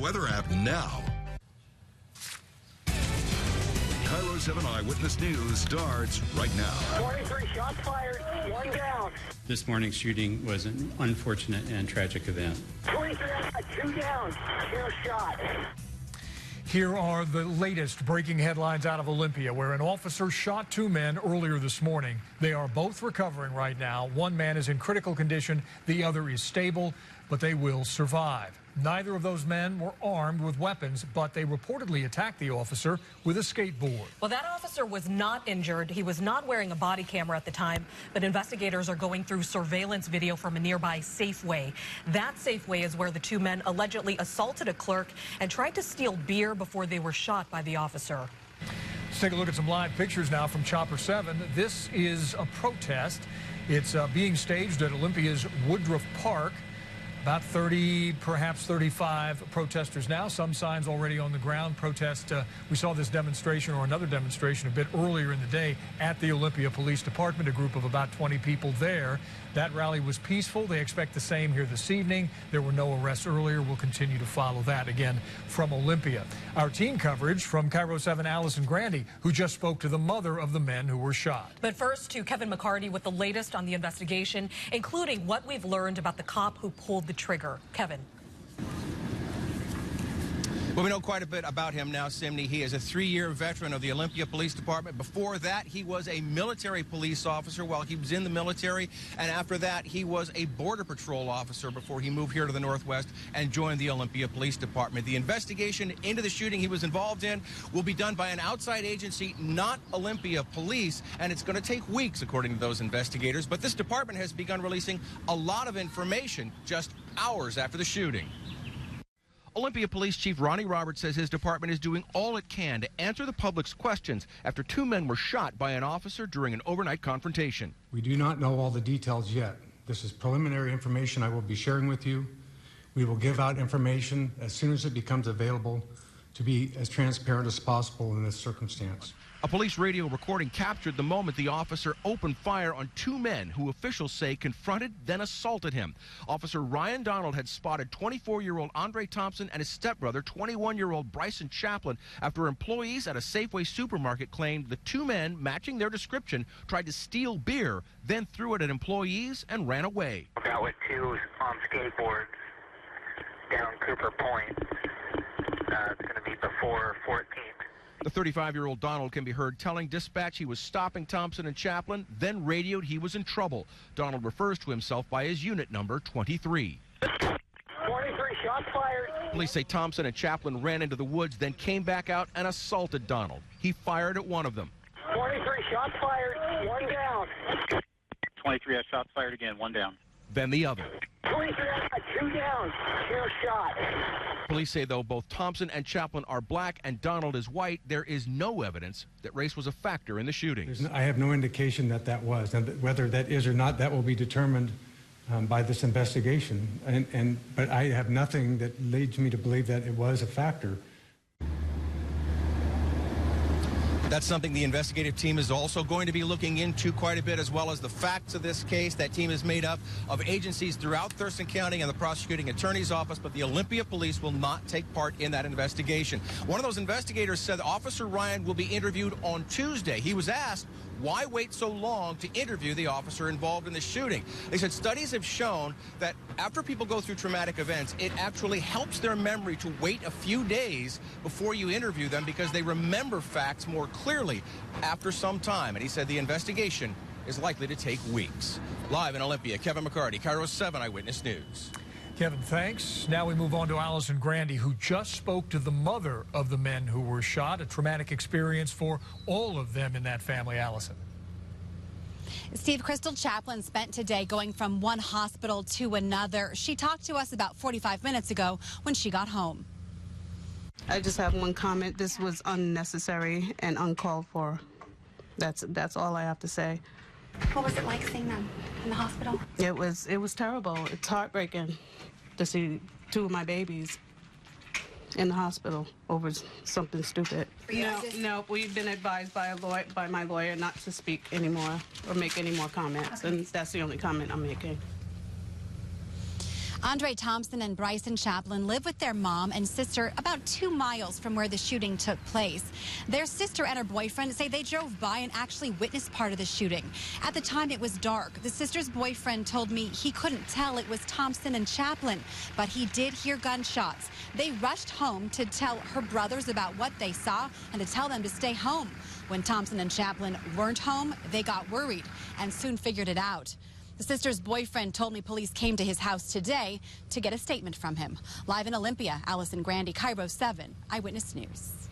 weather app now. KIRO 7 Eyewitness News starts right now. 23 shots fired, 1 down. This morning's shooting was an unfortunate and tragic event. 23 2 down, 0 shot. Here are the latest breaking headlines out of Olympia, where an officer shot 2 men earlier this morning. They are both recovering right now. One man is in critical condition, the other is stable, but they will survive. Neither of those men were armed with weapons, but they reportedly attacked the officer with a skateboard. Well, that officer was not injured. He was not wearing a body camera at the time, but investigators are going through surveillance video from a nearby Safeway. That Safeway is where the 2 men allegedly assaulted a clerk and tried to steal beer before they were shot by the officer. Let's take a look at some live pictures now from Chopper 7. This is a protest. It's being staged at Olympia's Woodruff Park. About 30, perhaps 35 protesters now. Some signs already on the ground. We saw this demonstration or another demonstration a bit earlier in the day at the Olympia Police Department, a group of about 20 people there. That rally was peaceful. They expect the same here this evening. There were no arrests earlier. We'll continue to follow that again from Olympia. Our team coverage from KIRO 7 Allison Grandy, who just spoke to the mother of the men who were shot. But first to Kevin McCarty with the latest on the investigation, including what we've learned about the cop who pulled the trigger. Kevin. Well, we know quite a bit about him now, Simney. He is a 3-year veteran of the Olympia Police Department. Before that, he was a military police officer while he was in the military. And after that, he was a Border Patrol officer before he moved here to the Northwest and joined the Olympia Police Department. The investigation into the shooting he was involved in will be done by an outside agency, not Olympia Police. And it's going to take weeks, according to those investigators. But this department has begun releasing a lot of information just hours after the shooting. Olympia Police Chief Ronnie Roberts says his department is doing all it can to answer the public's questions after 2 men were shot by an officer during an overnight confrontation. We do not know all the details yet. This is preliminary information I will be sharing with you. We will give out information as soon as it becomes available to be as transparent as possible in this circumstance. A police radio recording captured the moment the officer opened fire on 2 men who officials say confronted, then assaulted him. Officer Ryan Donald had spotted 24-year-old Andre Thompson and his stepbrother, 21-year-old Bryson Chaplin, after employees at a Safeway supermarket claimed the 2 men, matching their description, tried to steal beer, then threw it at employees and ran away. Got with 2 on skateboards down Cooper Point. It's going to be before 14th. The 35-year-old Donald can be heard telling dispatch he was stopping Thompson and Chaplin, then radioed he was in trouble. Donald refers to himself by his unit number, 23. 23 shots fired. Police say Thompson and Chaplin ran into the woods, then came back out and assaulted Donald. He fired at one of them. 23 shots fired, 1 down. 23 shots fired again, 1 down. Then the other. 23 2 down, 0 shot. Police say, though, both Thompson and Chaplin are black and Donald is white, there is no evidence that race was a factor in the shootings. I have no indication that that was. And whether that is or not, that will be determined by this investigation. But I have nothing that leads me to believe that it was a factor. That's something the investigative team is also going to be looking into quite a bit, as well as the facts of this case. That team is made up of agencies throughout Thurston County and the prosecuting attorney's office, but the Olympia police will not take part in that investigation. One of those investigators said Officer Ryan will be interviewed on Tuesday. He was asked, why wait so long to interview the officer involved in the shooting? They said studies have shown that after people go through traumatic events, it actually helps their memory to wait a few days before you interview them because they remember facts more clearly after some time. And he said the investigation is likely to take weeks. Live in Olympia, Kevin McCarty, KIRO 7 Eyewitness News. Kevin, thanks. Now we move on to Allison Grandy, who just spoke to the mother of the men who were shot. A traumatic experience for all of them in that family. Allison. Steve, Crystal Chaplin spent today going from one hospital to another. She talked to us about 45 minutes ago when she got home. I just have one comment. This was unnecessary and uncalled for. That's all I have to say. What was it like seeing them in the hospital? It was terrible. It's heartbreaking to see 2 of my babies in the hospital over something stupid. No, we've been advised by my lawyer not to speak anymore or make any more comments, and that's the only comment I'm making. Andre Thompson and Bryson Chaplin live with their mom and sister about 2 miles from where the shooting took place. Their sister and her boyfriend say they drove by and actually witnessed part of the shooting. At the time, it was dark. The sister's boyfriend told me he couldn't tell it was Thompson and Chaplin, but he did hear gunshots. They rushed home to tell her brothers about what they saw and to tell them to stay home. When Thompson and Chaplin weren't home, they got worried and soon figured it out. The sister's boyfriend told me police came to his house today to get a statement from him. Live in Olympia, Allison Grandy, KIRO 7 Eyewitness News.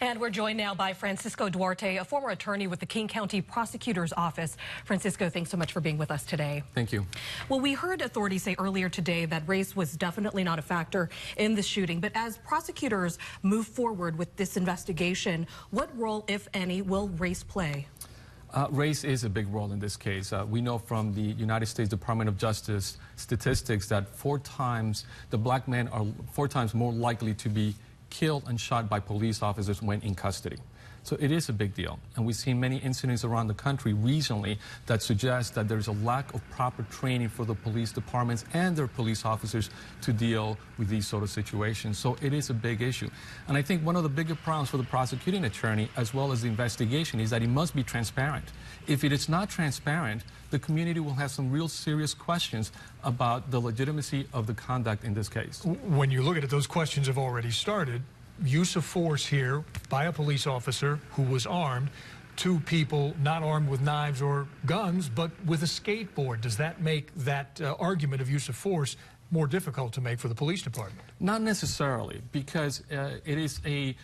And we're joined now by Francisco Duarte, a former attorney with the King County Prosecutor's Office. Francisco, thanks so much for being with us today. Thank you. Well, we heard authorities say earlier today that race was definitely not a factor in the shooting. But as prosecutors move forward with this investigation, what role, if any, will race play? Race is a big role in this case. We know from the United States Department of Justice statistics that the black men are 4 times more likely to be killed and shot by police officers when in custody. So it is a big deal. And we've seen many incidents around the country recently that suggest that there's a lack of proper training for the police departments and their police officers to deal with these sort of situations. So it is a big issue. And I think one of the bigger problems for the prosecuting attorney as well as the investigation is that it must be transparent. If it is not transparent, the community will have some real serious questions about the legitimacy of the conduct in this case. When you look at it, those questions have already started. Use of force here by a police officer who was armed, 2 people not armed with knives or guns, but with a skateboard. Does that make that argument of use of force more difficult to make for the police department? Not necessarily, because it is a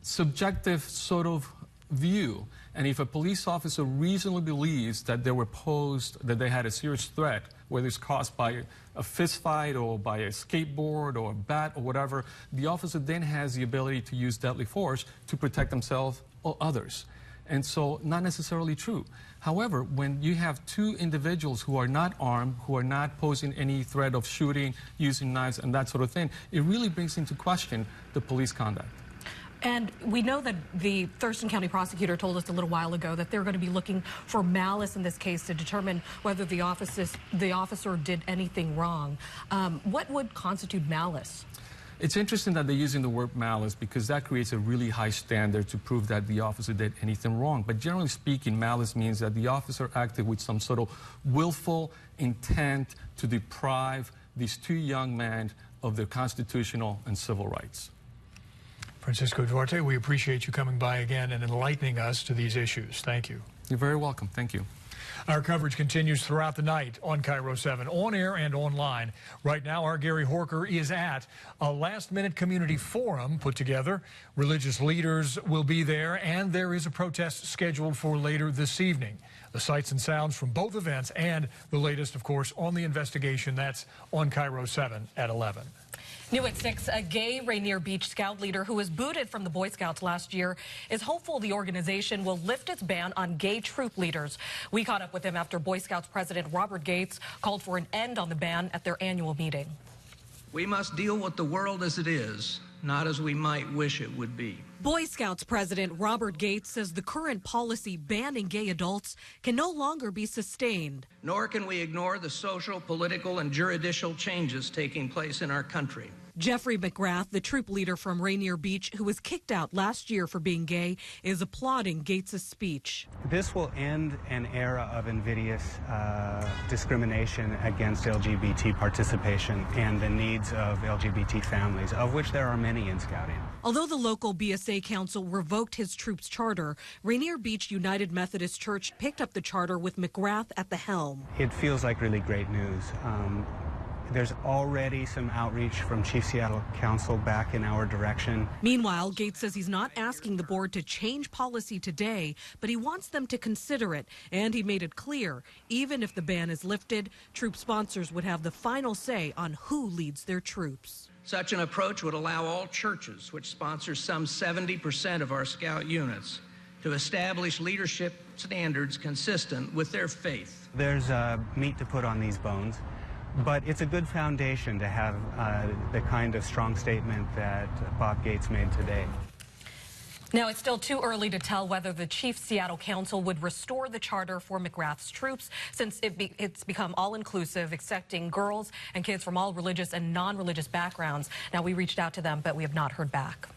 subjective sort of view. And if a police officer reasonably believes that they had a serious threat, whether it's caused by a fist fight or by a skateboard or a bat or whatever, the officer then has the ability to use deadly force to protect themselves or others. And so, not necessarily true. However, when you have 2 individuals who are not armed, who are not posing any threat of shooting, using knives and that sort of thing, it really brings into question the police conduct. And we know that the Thurston County prosecutor told us a little while ago that they're going to be looking for malice in this case to determine whether the officer did anything wrong. What would constitute malice? It's interesting that they're using the word malice because that creates a really high standard to prove that the officer did anything wrong. But generally speaking, malice means that the officer acted with some sort of willful intent to deprive these 2 young men of their constitutional and civil rights. Francisco Duarte, we appreciate you coming by again and enlightening us to these issues. Thank you. You're very welcome. Thank you. Our coverage continues throughout the night on KIRO 7, on air and online. Right now, our Gary Horker is at a last-minute community forum put together. Religious leaders will be there, and there is a protest scheduled for later this evening. The sights and sounds from both events and the latest, of course, on the investigation. That's on KIRO 7 at 11. New at 6, a gay Rainier Beach Scout leader who was booted from the Boy Scouts last year is hopeful the organization will lift its ban on gay troop leaders. We caught up with him after Boy Scouts President Robert Gates called for an end on the ban at their annual meeting. We must deal with the world as it is, not as we might wish it would be. Boy Scouts President Robert Gates says the current policy banning gay adults can no longer be sustained. Nor can we ignore the social, political, and juridical changes taking place in our country. Jeffrey McGrath, the troop leader from Rainier Beach, who was kicked out last year for being gay, is applauding Gates' speech. This will end an era of invidious discrimination against LGBT participation and the needs of LGBT families, of which there are many in Scouting. Although the local BSA council revoked his troop's charter, Rainier Beach United Methodist Church picked up the charter with McGrath at the helm. It feels like really great news. There's already some outreach from Chief Seattle Council back in our direction. Meanwhile, Gates says he's not asking the board to change policy today, but he wants them to consider it. And he made it clear, even if the ban is lifted, troop sponsors would have the final say on who leads their troops. Such an approach would allow all churches, which sponsor some 70% of our Scout units, to establish leadership standards consistent with their faith. There's meat to put on these bones. But it's a good foundation to have the kind of strong statement that Bob Gates made today. Now, it's still too early to tell whether the Chief Seattle Council would restore the charter for McGrath's troops, since it's become all-inclusive, accepting girls and kids from all religious and non-religious backgrounds. Now, we reached out to them, but we have not heard back.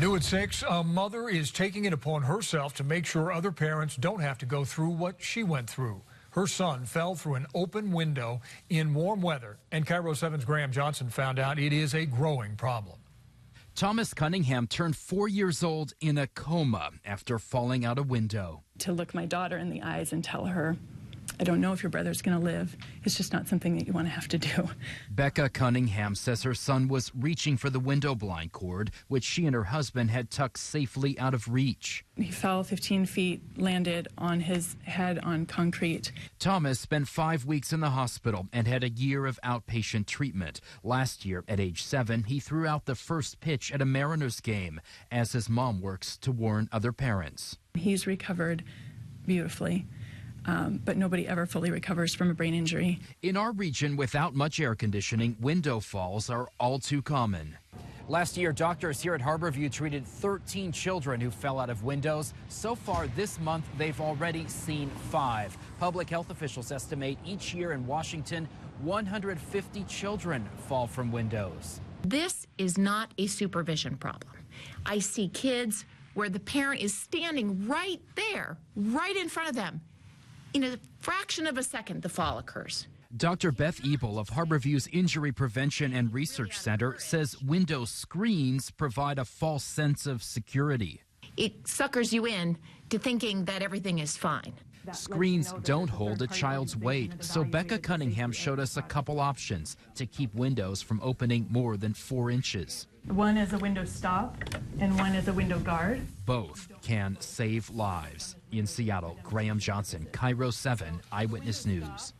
New at 6, a mother is taking it upon herself to make sure other parents don't have to go through what she went through. Her son fell through an open window in warm weather, and KIRO 7's Graham Johnson found out it is a growing problem. Thomas Cunningham turned 4 years old in a coma after falling out a window. To look my daughter in the eyes and tell her, I don't know if your brother's going to live. It's just not something that you want to have to do. Becca Cunningham says her son was reaching for the window blind cord, which she and her husband had tucked safely out of reach. He fell 15 feet, landed on his head on concrete. Thomas spent 5 weeks in the hospital and had a year of outpatient treatment. Last year, at age 7, he threw out the first pitch at a Mariners game as his mom works to warn other parents. He's recovered beautifully. But nobody ever fully recovers from a brain injury. In our region, without much air conditioning, window falls are all too common. Last year, doctors here at Harborview treated 13 children who fell out of windows. So far this month, they've already seen 5. Public health officials estimate each year in Washington, 150 children fall from windows. This is not a supervision problem. I see kids where the parent is standing right there, right in front of them. In a fraction of a second, the fall occurs. Dr. Beth Ebel of Harborview's Injury Prevention and Research Center says window screens provide a false sense of security. It suckers you in to thinking that everything is fine. Screens don't hold a child's weight, so Becca Cunningham showed us a couple options to keep windows from opening more than 4 inches. One is a window stop and one is a window guard. Both can save lives. In Seattle, Graham Johnson, KIRO 7 Eyewitness News.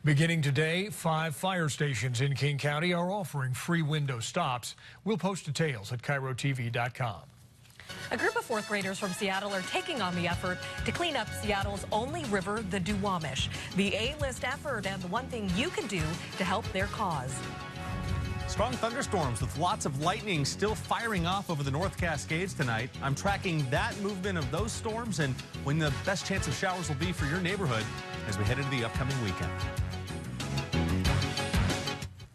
Beginning today, 5 fire stations in King County are offering free window stops. We'll post details at KIROTV.com. A group of 4th graders from Seattle are taking on the effort to clean up Seattle's only river, the Duwamish. The A-list effort and the one thing you can do to help their cause. Strong thunderstorms with lots of lightning still firing off over the North Cascades tonight. I'm tracking that movement of those storms and when the best chance of showers will be for your neighborhood as we head into the upcoming weekend.